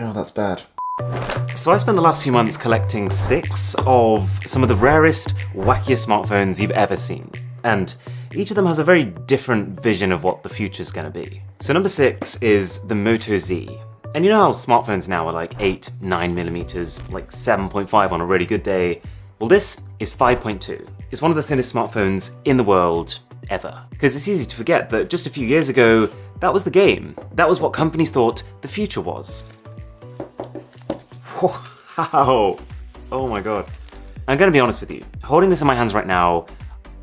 Oh, that's bad. So I spent the last few months collecting 6 of some of the rarest, wackiest smartphones you've ever seen. And each of them has a very different vision of what the future's gonna be. So number 6 is the Moto Z. And you know how smartphones now are like 8, 9 millimeters, like 7.5 on a really good day? Well, this is 5.2. It's one of the thinnest smartphones in the world ever. Because it's easy to forget that just a few years ago, that was the game. That was what companies thought the future was. Wow. Oh my god. I'm gonna be honest with you. Holding this in my hands right now,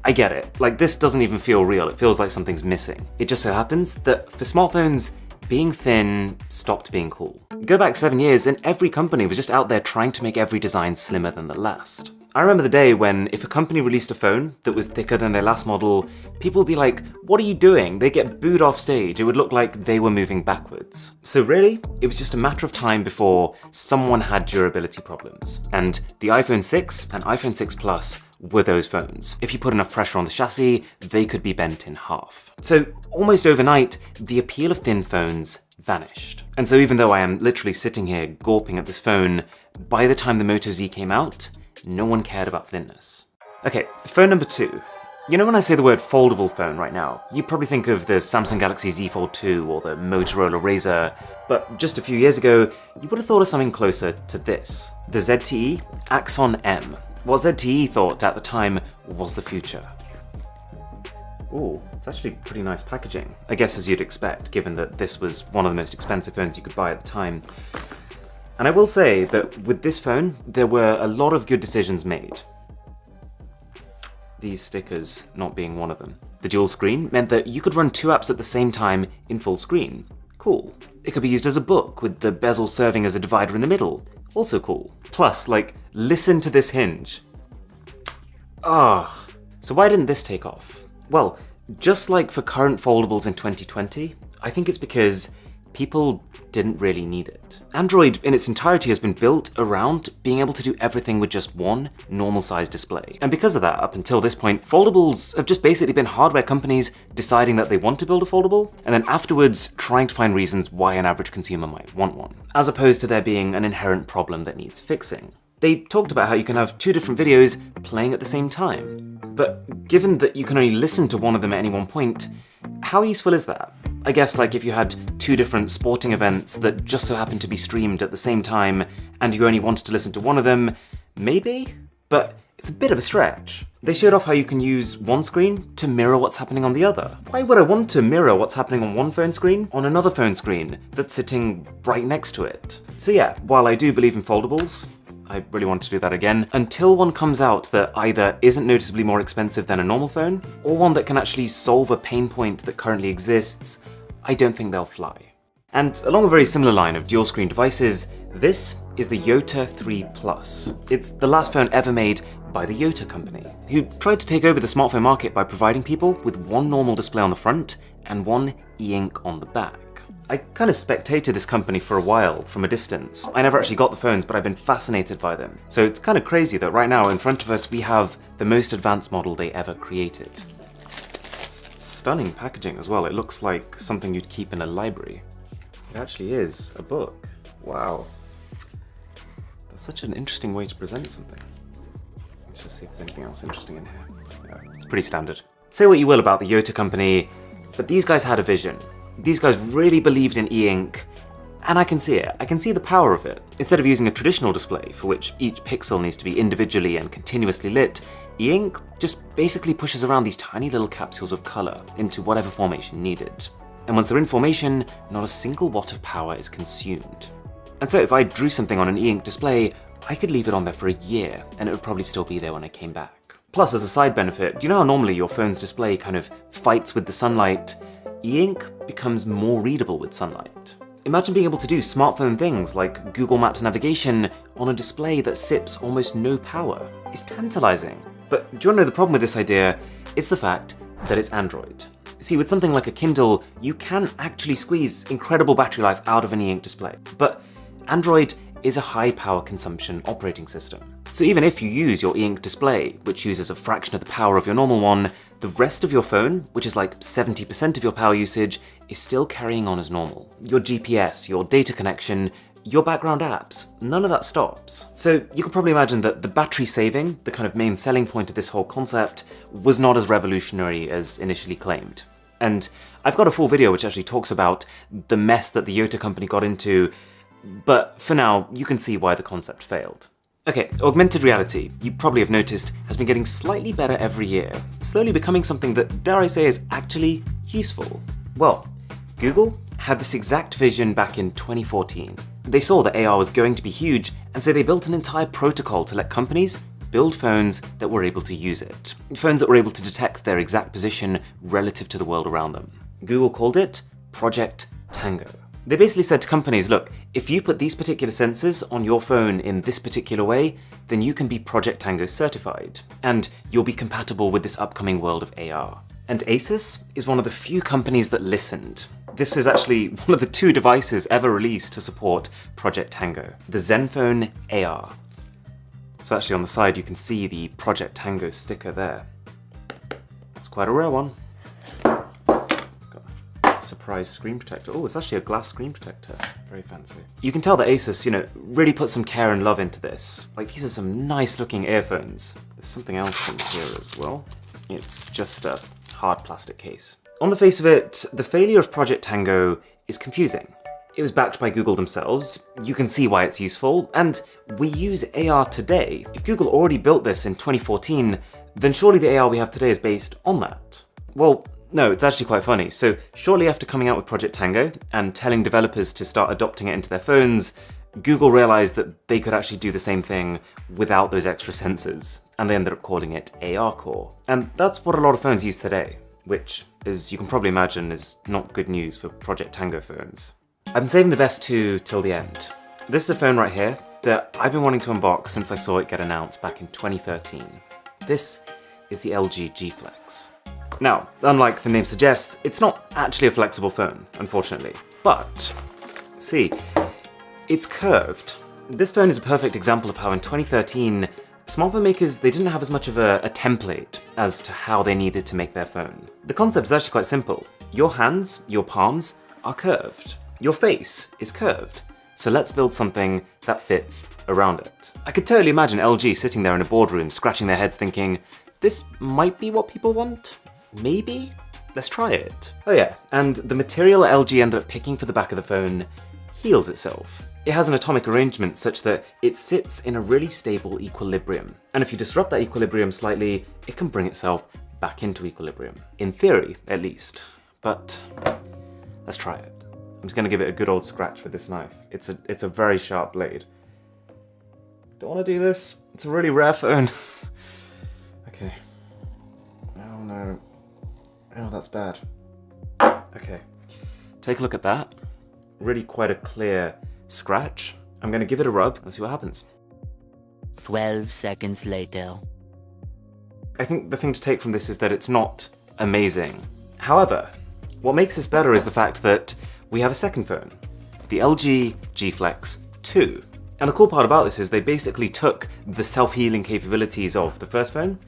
I get it. Like, this doesn't even feel real. It feels like something's missing. It just so happens that for smartphones, being thin stopped being cool. Go back 7 years and every company was just out there trying to make every design slimmer than the last. I remember the day when if a company released a phone that was thicker than their last model, people would be like, what are you doing? They'd get booed off stage. It would look like they were moving backwards. So really, it was just a matter of time before someone had durability problems. And the iPhone 6 and iPhone 6 Plus were those phones. If you put enough pressure on the chassis, they could be bent in half. So almost overnight, the appeal of thin phones vanished. And so even though I am literally sitting here gawping at this phone, by the time the Moto Z came out, no one cared about thinness. Okay, phone number 2. You know when I say the word foldable phone right now, you probably think of the Samsung Galaxy Z Fold 2 or the Motorola Razr, but just a few years ago, you would have thought of something closer to this. The ZTE Axon M. What ZTE thought at the time was the future. Ooh, it's actually pretty nice packaging. I guess as you'd expect, given that this was one of the most expensive phones you could buy at the time. And I will say that with this phone, there were a lot of good decisions made. These stickers not being one of them. The dual screen meant that you could run 2 apps at the same time in full screen. Cool. It could be used as a book, with the bezel serving as a divider in the middle. Also cool. Plus, like, listen to this hinge. Ah. So why didn't this take off? Well, just like for current foldables in 2020, I think it's because people didn't really need it. Android in its entirety has been built around being able to do everything with just one normal-sized display. And because of that, up until this point, foldables have just basically been hardware companies deciding that they want to build a foldable, and then afterwards trying to find reasons why an average consumer might want one, as opposed to there being an inherent problem that needs fixing. They talked about how you can have 2 different videos playing at the same time, but given that you can only listen to one of them at any one point, how useful is that? I guess like if you had 2 different sporting events that just so happened to be streamed at the same time and you only wanted to listen to one of them, maybe? But it's a bit of a stretch. They showed off how you can use one screen to mirror what's happening on the other. Why would I want to mirror what's happening on one phone screen on another phone screen that's sitting right next to it? So yeah, while I do believe in foldables, I really want to do that again, until one comes out that either isn't noticeably more expensive than a normal phone, or one that can actually solve a pain point that currently exists, I don't think they'll fly. And along a very similar line of dual screen devices, this is the Yota 3 Plus. It's the last phone ever made by the Yota company, who tried to take over the smartphone market by providing people with one normal display on the front and one e-ink on the back. I kind of spectated this company for a while from a distance. I never actually got the phones, but I've been fascinated by them. So it's kind of crazy that right now in front of us we have the most advanced model they ever created. It's stunning packaging as well. It looks like something you'd keep in a library. It actually is a book. Wow. That's such an interesting way to present something. Let's just see if there's anything else interesting in here. No, it's pretty standard. Say what you will about the Yota company, but these guys had a vision. These guys really believed in e-ink, and I can see it. I can see the power of it. Instead of using a traditional display, for which each pixel needs to be individually and continuously lit, e-ink just basically pushes around these tiny little capsules of colour into whatever formation needed. And once they're in formation, not a single watt of power is consumed. And so if I drew something on an e-ink display, I could leave it on there for a year, and it would probably still be there when I came back. Plus, as a side benefit, do you know how normally your phone's display kind of fights with the sunlight? E-ink becomes more readable with sunlight. Imagine being able to do smartphone things like Google Maps navigation on a display that sips almost no power. It's tantalizing. But do you want to know the problem with this idea? It's the fact that it's Android. See, with something like a Kindle, you can actually squeeze incredible battery life out of an e-ink display. But Android is a high power consumption operating system. So even if you use your e-ink display, which uses a fraction of the power of your normal one, the rest of your phone, which is like 70% of your power usage, is still carrying on as normal. Your GPS, your data connection, your background apps, none of that stops. So you can probably imagine that the battery saving, the kind of main selling point of this whole concept, was not as revolutionary as initially claimed. And I've got a full video which actually talks about the mess that the Yota company got into, but for now, you can see why the concept failed. Okay, augmented reality, you probably have noticed, has been getting slightly better every year, slowly becoming something that, dare I say, is actually useful. Well, Google had this exact vision back in 2014. They saw that AR was going to be huge, and so they built an entire protocol to let companies build phones that were able to use it. Phones that were able to detect their exact position relative to the world around them. Google called it Project Tango. They basically said to companies, look, if you put these particular sensors on your phone in this particular way, then you can be Project Tango certified, and you'll be compatible with this upcoming world of AR. And Asus is one of the few companies that listened. This is actually one of the 2 devices ever released to support Project Tango, the Zenfone AR. So actually on the side you can see the Project Tango sticker there. It's quite a rare one. Surprise screen protector. Oh, it's actually a glass screen protector. Very fancy. You can tell that Asus, really put some care and love into this. Like, these are some nice looking earphones. There's something else in here as well. It's just a hard plastic case. On the face of it, the failure of Project Tango is confusing. It was backed by Google themselves, you can see why it's useful, and we use AR today. If Google already built this in 2014, then surely the AR we have today is based on that. Well, no, it's actually quite funny. So shortly after coming out with Project Tango and telling developers to start adopting it into their phones, Google realized that they could actually do the same thing without those extra sensors, and they ended up calling it AR Core. And that's what a lot of phones use today, which, as you can probably imagine, is not good news for Project Tango phones. I've been saving the best 2 till the end. This is a phone right here that I've been wanting to unbox since I saw it get announced back in 2013. This is the LG G Flex. Now, unlike the name suggests, it's not actually a flexible phone, unfortunately. But, see, it's curved. This phone is a perfect example of how in 2013, smartphone makers, they didn't have as much of a template as to how they needed to make their phone. The concept is actually quite simple. Your hands, your palms, are curved. Your face is curved. So let's build something that fits around it. I could totally imagine LG sitting there in a boardroom, scratching their heads thinking, this might be what people want? Maybe? Let's try it. Oh yeah, and the material LG ended up picking for the back of the phone heals itself. It has an atomic arrangement such that it sits in a really stable equilibrium. And if you disrupt that equilibrium slightly, it can bring itself back into equilibrium. In theory, at least. But let's try it. I'm just gonna give it a good old scratch with this knife. It's a very sharp blade. Don't wanna do this. It's a really rare phone. Okay. Oh no. Oh, that's bad. Okay. Take a look at that. Really quite a clear scratch. I'm gonna give it a rub and see what happens. 12 seconds later. I think the thing to take from this is that it's not amazing. However, what makes this better is the fact that we have a second phone, the LG G Flex 2. And the cool part about this is they basically took the self-healing capabilities of the first phone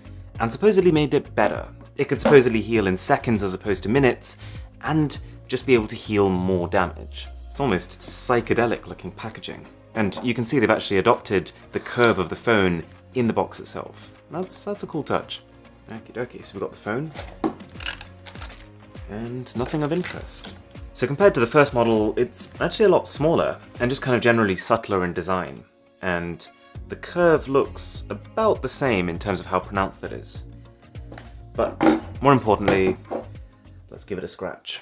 and supposedly made it better. It could supposedly heal in seconds as opposed to minutes, and just be able to heal more damage. It's almost psychedelic looking packaging. And you can see they've actually adopted the curve of the phone in the box itself. That's a cool touch. Okie dokie, so we've got the phone, and nothing of interest. So compared to the first model, it's actually a lot smaller, and just kind of generally subtler in design. And the curve looks about the same in terms of how pronounced it is. But more importantly, let's give it a scratch.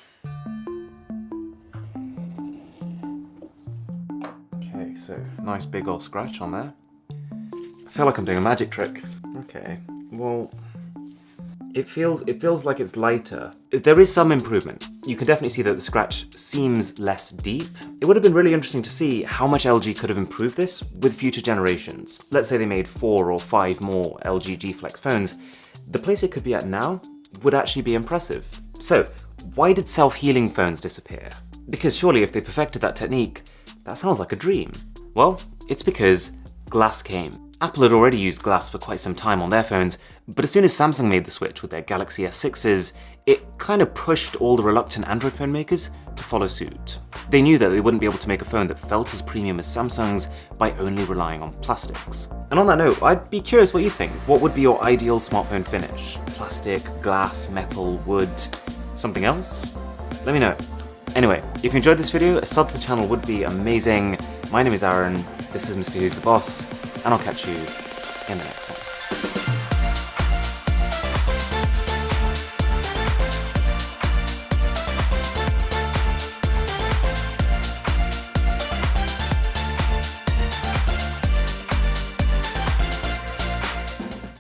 Okay, so nice big old scratch on there. I feel like I'm doing a magic trick. Okay, well, it feels like it's lighter. There is some improvement. You can definitely see that the scratch seems less deep. It would have been really interesting to see how much LG could have improved this with future generations. Let's say they made 4 or 5 more LG G Flex phones. The place it could be at now would actually be impressive. So, why did self-healing phones disappear? Because surely if they perfected that technique, that sounds like a dream. Well, it's because glass came. Apple had already used glass for quite some time on their phones, but as soon as Samsung made the switch with their Galaxy S6s, it kind of pushed all the reluctant Android phone makers to follow suit. They knew that they wouldn't be able to make a phone that felt as premium as Samsung's by only relying on plastics. And on that note, I'd be curious what you think. What would be your ideal smartphone finish? Plastic, glass, metal, wood, something else? Let me know. Anyway, if you enjoyed this video, a sub to the channel would be amazing. My name is Aaron, this is Mr. Who's the Boss, and I'll catch you in the next one.